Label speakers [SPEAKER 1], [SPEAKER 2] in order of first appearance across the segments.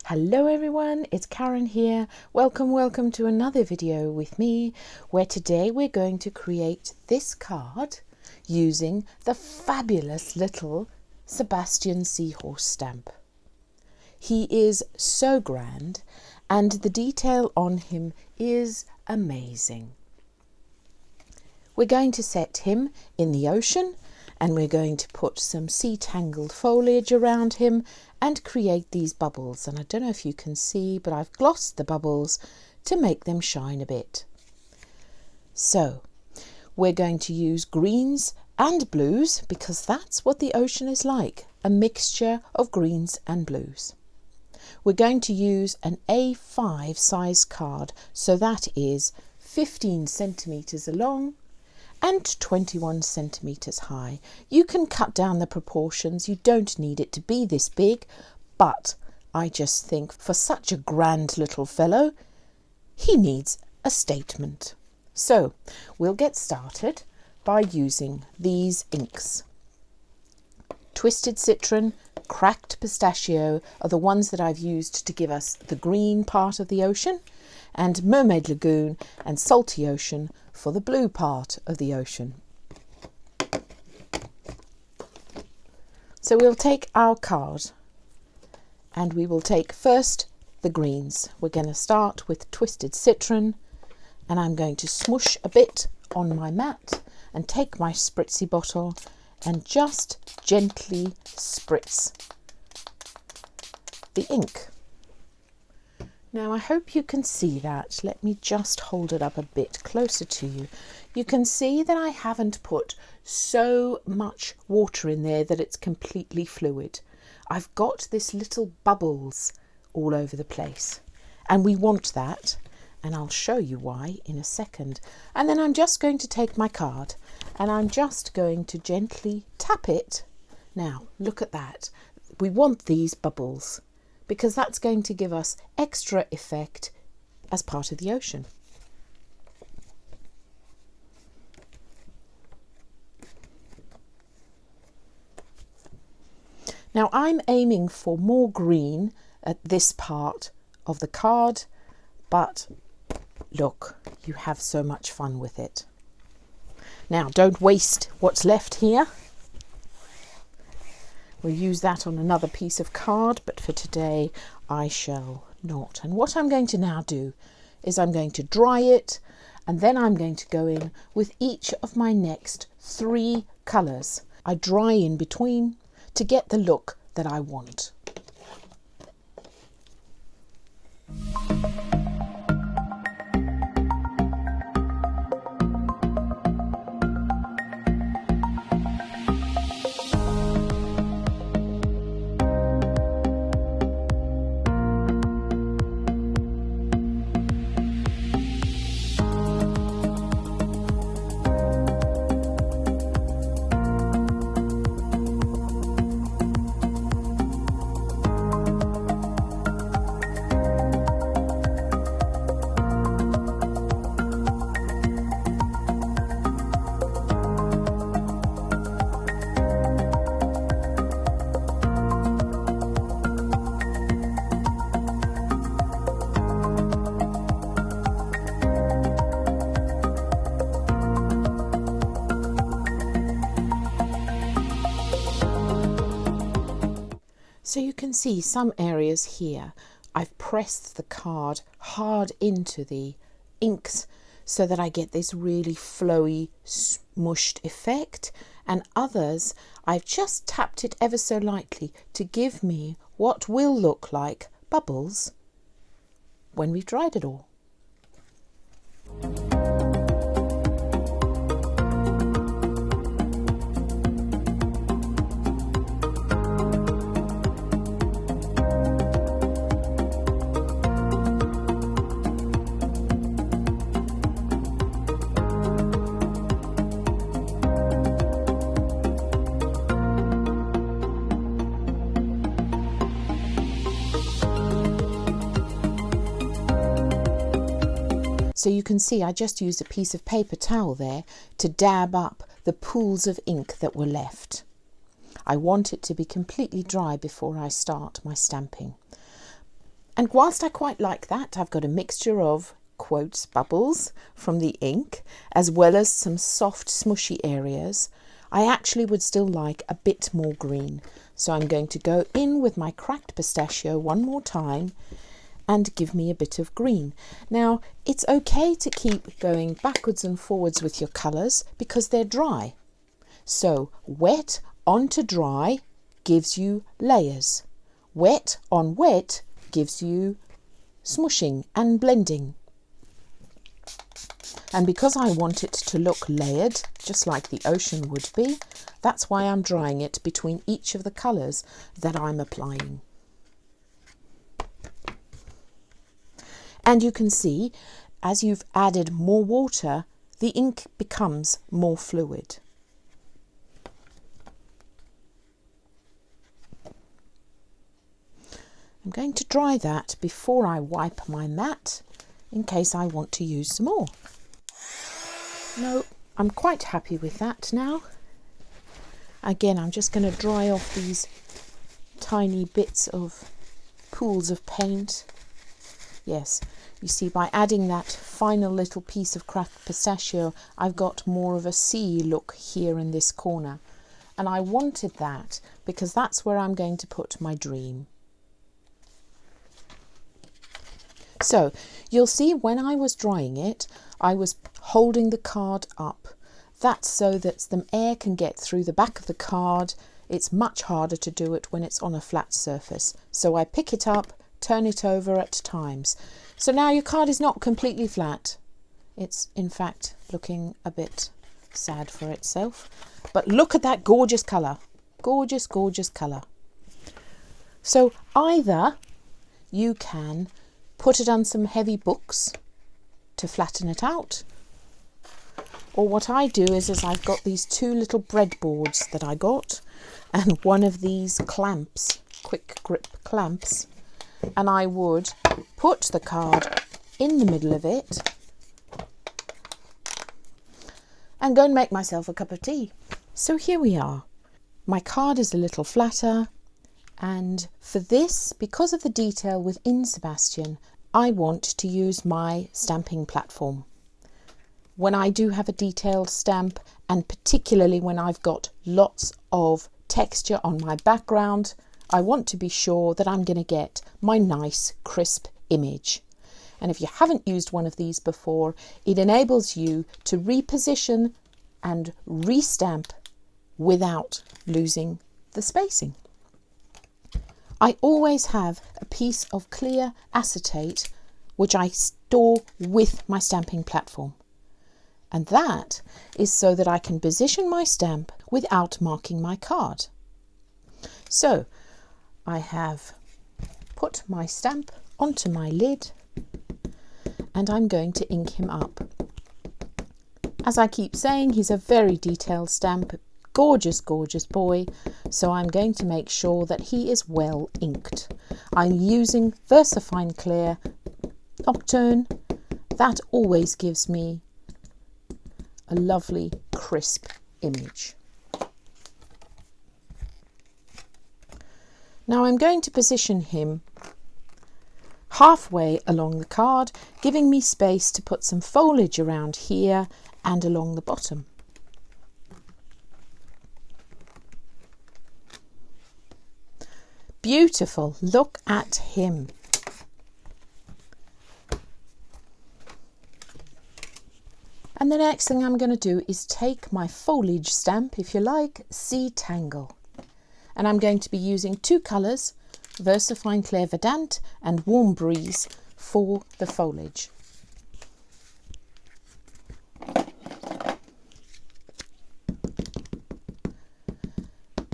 [SPEAKER 1] Hello everyone, it's Karen here. Welcome to another video with me, where today we're going to create this card using the fabulous little Sebastian Seahorse stamp. He is so grand and the detail on him is amazing. We're going to set him in the ocean and we're going to put some sea tangled foliage around him and create these bubbles. And I don't know if you can see, but I've glossed the bubbles to make them shine a bit. So we're going to use greens and blues because that's what the ocean is like, a mixture of greens and blues. We're going to use an A5 size card, so that is 15 centimetres long and 21 centimetres high. You can cut down the proportions, you don't need it to be this big, but I just think for such a grand little fellow, he needs a statement. So we'll get started by using these inks. Twisted Citron, Cracked Pistachio are the ones that I've used to give us the green part of the ocean, and Mermaid Lagoon and Salty Ocean for the blue part of the ocean. So we'll take our card and we will take first the greens. We're going to start with Twisted Citron, and I'm going to smush a bit on my mat and take my spritzy bottle and just gently spritz the ink. Now I hope you can see that. Let me just hold it up a bit closer to you. You can see that I haven't put so much water in there that it's completely fluid. I've got this little bubbles all over the place, and we want that, and I'll show you why in a second. And then I'm just going to take my card and I'm just going to gently tap it. Now look at that. We want these bubbles because that's going to give us extra effect as part of the ocean. Now I'm aiming for more green at this part of the card, but look, you have so much fun with it. Now don't waste what's left here. We'll use that on another piece of card, but for today I shall not. And what I'm going to now do is I'm going to dry it, and then I'm going to go in with each of my next 3 colours. I dry in between to get the look that I want. So you can see some areas here, I've pressed the card hard into the inks so that I get this really flowy, smushed effect, and others I've just tapped it ever so lightly to give me what will look like bubbles when we've dried it all. So you can see I just used a piece of paper towel there to dab up the pools of ink that were left. I want it to be completely dry before I start my stamping. And whilst I quite like that, I've got a mixture of quotes bubbles from the ink as well as some soft smushy areas. I actually would still like a bit more green. So I'm going to go in with my cracked pistachio one more time and give me a bit of green. Now, it's okay to keep going backwards and forwards with your colours because they're dry. So wet onto dry gives you layers. Wet on wet gives you smushing and blending. And because I want it to look layered, just like the ocean would be, that's why I'm drying it between each of the colours that I'm applying. And you can see, as you've added more water, the ink becomes more fluid. I'm going to dry that before I wipe my mat, in case I want to use some more. No, I'm quite happy with that now. Again, I'm just going to dry off these tiny bits of pools of paint. Yes, you see, by adding that final little piece of cracked pistachio, I've got more of a sea look here in this corner. And I wanted that because that's where I'm going to put my dream. So you'll see when I was drying it, I was holding the card up. That's so that the air can get through the back of the card. It's much harder to do it when it's on a flat surface. So I pick it up, turn it over at times. So now your card is not completely flat. It's in fact looking a bit sad for itself. But look at that gorgeous colour. Gorgeous, gorgeous colour. So either you can put it on some heavy books to flatten it out, or what I do is I've got these two little breadboards that I got and one of these clamps, quick grip clamps, and I would put the card in the middle of it and go and make myself a cup of tea. So here we are. My card is a little flatter, and for this, because of the detail within Sebastian, I want to use my stamping platform. When I do have a detailed stamp, and particularly when I've got lots of texture on my background, I want to be sure that I'm going to get my nice crisp image. And if you haven't used one of these before, it enables you to reposition and restamp without losing the spacing. I always have a piece of clear acetate which I store with my stamping platform. And that is so that I can position my stamp without marking my card. So I have put my stamp onto my lid and I'm going to ink him up. As I keep saying, he's a very detailed stamp. Gorgeous, gorgeous boy. So I'm going to make sure that he is well inked. I'm using VersaFine Clear Nocturne. That always gives me a lovely crisp image. Now I'm going to position him halfway along the card, giving me space to put some foliage around here and along the bottom. Beautiful, look at him. And the next thing I'm going to do is take my foliage stamp, if you like, Sea Tangle. And I'm going to be using two colours, VersaFine Clair Verdant and Warm Breeze, for the foliage.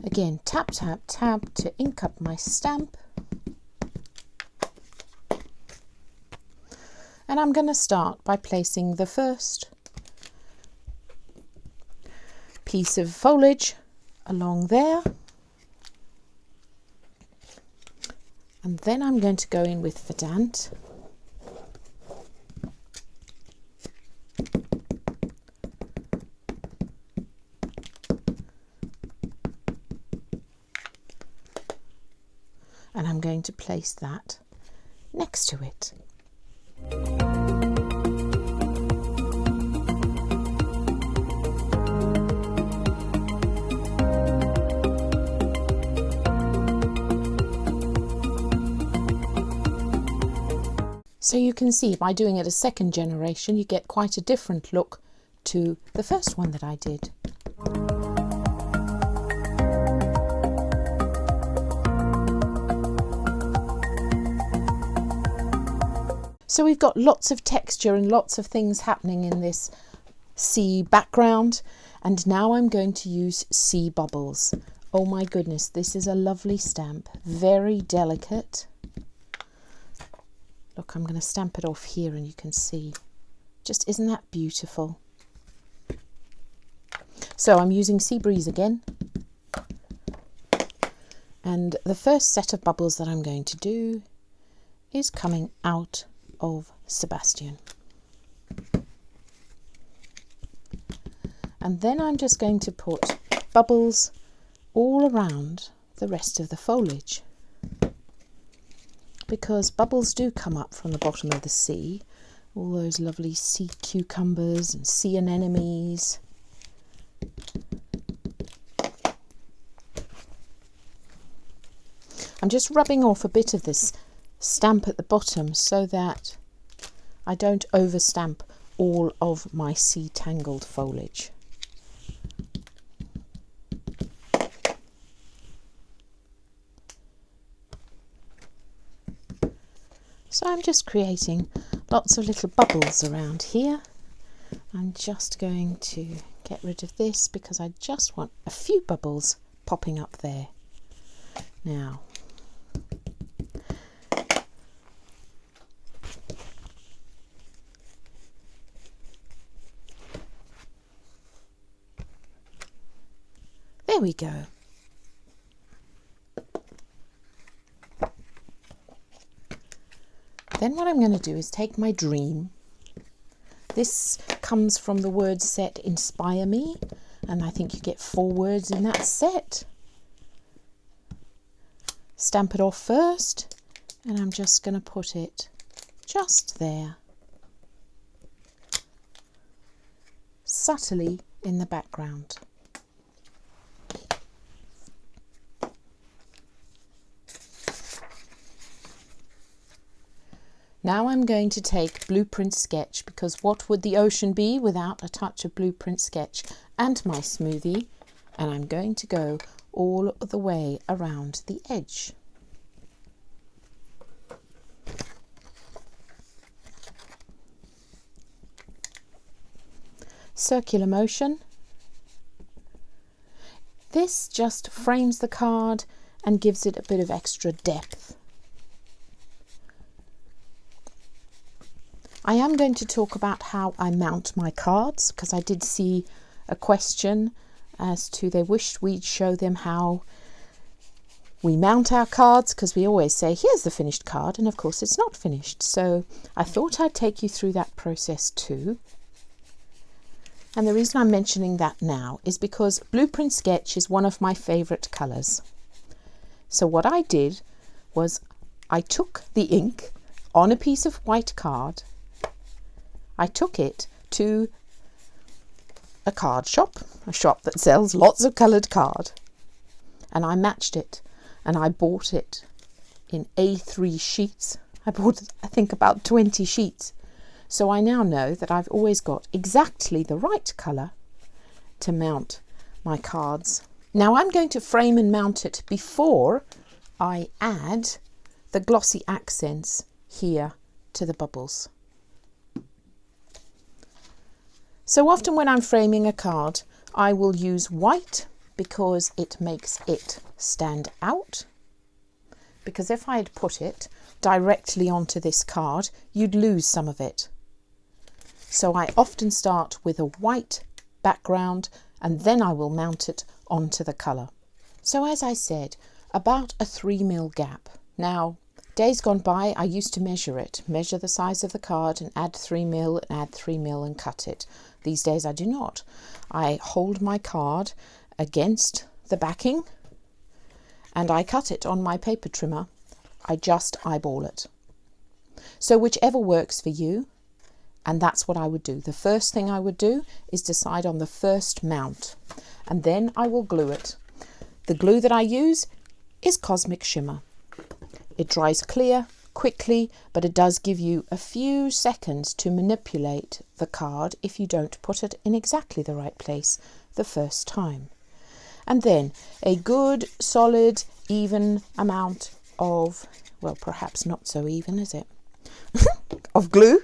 [SPEAKER 1] Again, tap, tap, tap to ink up my stamp. And I'm going to start by placing the first piece of foliage along there. And then I'm going to go in with Verdant. And I'm going to place that next to it. So you can see by doing it a second generation, you get quite a different look to the first one that I did. So we've got lots of texture and lots of things happening in this sea background, and now I'm going to use sea bubbles. Oh my goodness, this is a lovely stamp, very delicate. Look, I'm going to stamp it off here and you can see. Just isn't that beautiful? So I'm using Sea Breeze again. And the first set of bubbles that I'm going to do is coming out of Sebastian. And then I'm just going to put bubbles all around the rest of the foliage, because bubbles do come up from the bottom of the sea, all those lovely sea cucumbers and sea anemones. I'm just rubbing off a bit of this stamp at the bottom so that I don't overstamp all of my sea tangled foliage. So I'm just creating lots of little bubbles around here. I'm just going to get rid of this because I just want a few bubbles popping up there. Now, there we go. Then what I'm going to do is take my dream. This comes from the word set Inspire Me, and I think you get 4 words in that set. Stamp it off first, and I'm just going to put it just there, subtly in the background. Now I'm going to take Blueprint Sketch, because what would the ocean be without a touch of Blueprint Sketch, and my smoothie, and I'm going to go all the way around the edge. Circular motion. This just frames the card and gives it a bit of extra depth. I am going to talk about how I mount my cards, because I did see a question as to they wished we'd show them how we mount our cards, because we always say here's the finished card, and of course it's not finished. So I thought I'd take you through that process too. And the reason I'm mentioning that now is because Blueprint Sketch is one of my favourite colours. So what I did was I took the ink on a piece of white card. I took it to a card shop, a shop that sells lots of coloured card, and I matched it, and I bought it in A3 sheets. I bought, I think, about 20 sheets. So I now know that I've always got exactly the right colour to mount my cards. Now I'm going to frame and mount it before I add the glossy accents here to the bubbles. So often when I'm framing a card, I will use white because it makes it stand out. Because if I had put it directly onto this card, you'd lose some of it. So I often start with a white background and then I will mount it onto the colour. So as I said, about a 3mm gap. Now, days gone by, I used to measure the size of the card and add 3mm and add 3mm and cut it. These days I do not. I hold my card against the backing and I cut it on my paper trimmer. I just eyeball it. So whichever works for you, and that's what I would do. The first thing I would do is decide on the first mount, and then I will glue it. The glue that I use is Cosmic Shimmer. It dries clear quickly, but it does give you a few seconds to manipulate the card if you don't put it in exactly the right place the first time. And then a good, solid, even amount of, well, perhaps not so even, is it? of glue.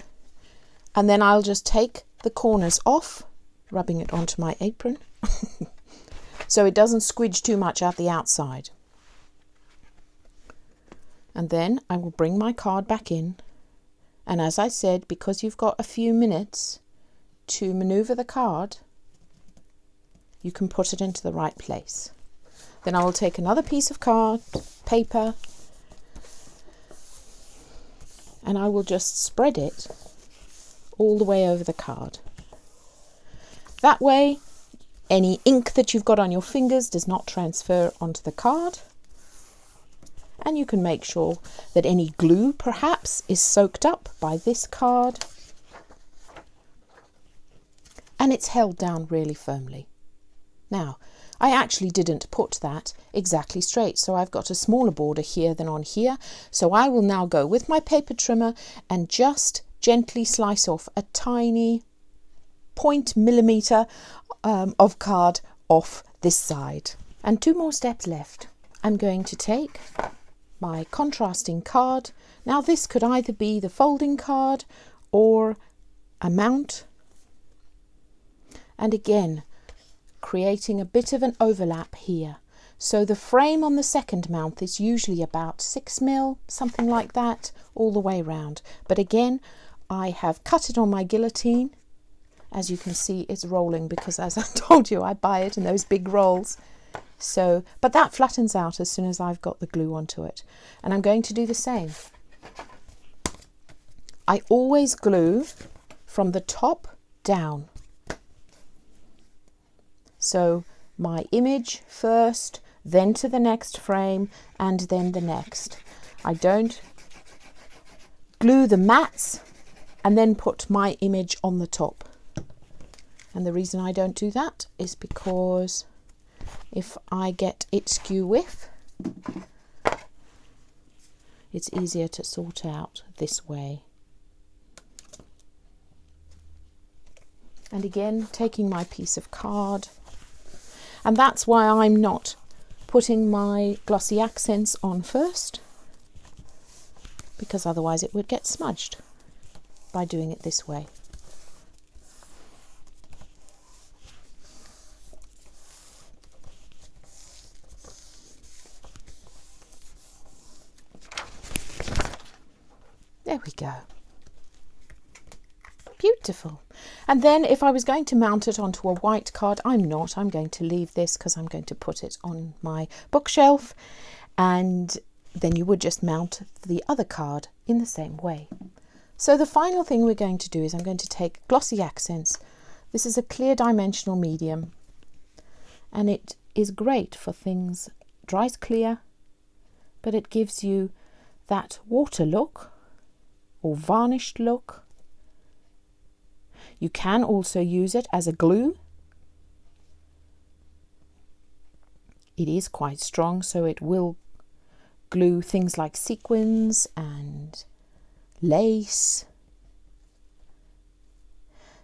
[SPEAKER 1] And then I'll just take the corners off, rubbing it onto my apron, so it doesn't squidge too much at the outside. And then I will bring my card back in. And as I said, because you've got a few minutes to maneuver the card, you can put it into the right place. Then I will take another piece of card, paper, and I will just spread it all the way over the card. That way, any ink that you've got on your fingers does not transfer onto the card. And you can make sure that any glue perhaps is soaked up by this card. And it's held down really firmly. Now, I actually didn't put that exactly straight, so I've got a smaller border here than on here. So I will now go with my paper trimmer and just gently slice off a tiny 0.1 of card off this side. And 2 more steps left. I'm going to take my contrasting card. Now this could either be the folding card or a mount. And again, creating a bit of an overlap here. So the frame on the second mount is usually about 6 mil, something like that, all the way around. But again, I have cut it on my guillotine. As you can see, it's rolling because, as I told you, I buy it in those big rolls. So, but that flattens out as soon as I've got the glue onto it. And I'm going to do the same. I always glue from the top down. So my image first, then to the next frame, and then the next. I don't glue the mats and then put my image on the top. And the reason I don't do that is because if I get it skew with, it's easier to sort out this way. And again, taking my piece of card, and that's why I'm not putting my glossy accents on first, because otherwise it would get smudged by doing it this way. There we go. Beautiful. And then if I was going to mount it onto a white card, I'm not. I'm going to leave this because I'm going to put it on my bookshelf, and then you would just mount the other card in the same way. So the final thing we're going to do is I'm going to take glossy accents. This is a clear dimensional medium, and it is great for things, dries clear, but it gives you that water look or varnished look. You can also use it as a glue. It is quite strong, so it will glue things like sequins and lace.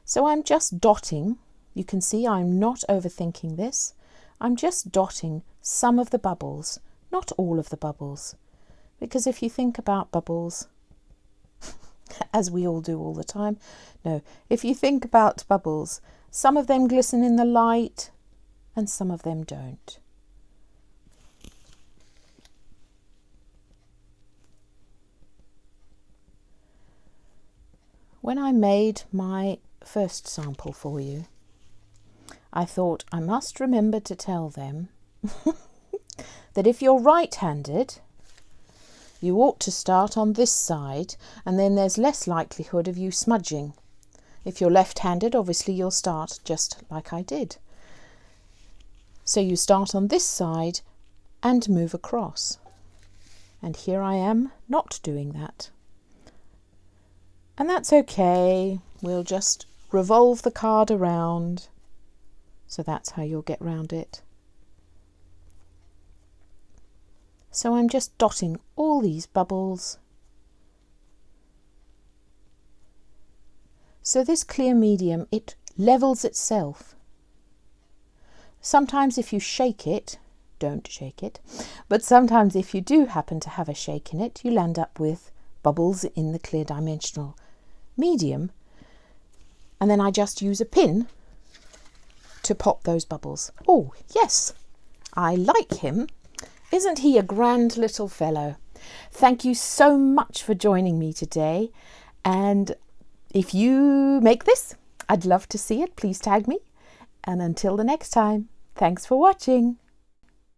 [SPEAKER 1] So I'm just dotting. You can see I'm not overthinking this. I'm just dotting some of the bubbles, not all of the bubbles. Because if you think about bubbles, as we all do all the time. No, if you think about bubbles, some of them glisten in the light and some of them don't. When I made my first sample for you, I thought I must remember to tell them that if you're right-handed, you ought to start on this side, and then there's less likelihood of you smudging. If you're left-handed, obviously you'll start just like I did. So you start on this side and move across. And here I am not doing that. And that's okay. We'll just revolve the card around. So that's how you'll get round it. So I'm just dotting all these bubbles. So this clear medium, it levels itself. Sometimes if you shake it, don't shake it, but sometimes if you do happen to have a shake in it, you'll end up with bubbles in the clear dimensional medium. And then I just use a pin to pop those bubbles. Oh, yes, I like him. Isn't he a grand little fellow? Thank you so much for joining me today. And if you make this, I'd love to see it. Please tag me. And until the next time, thanks for watching.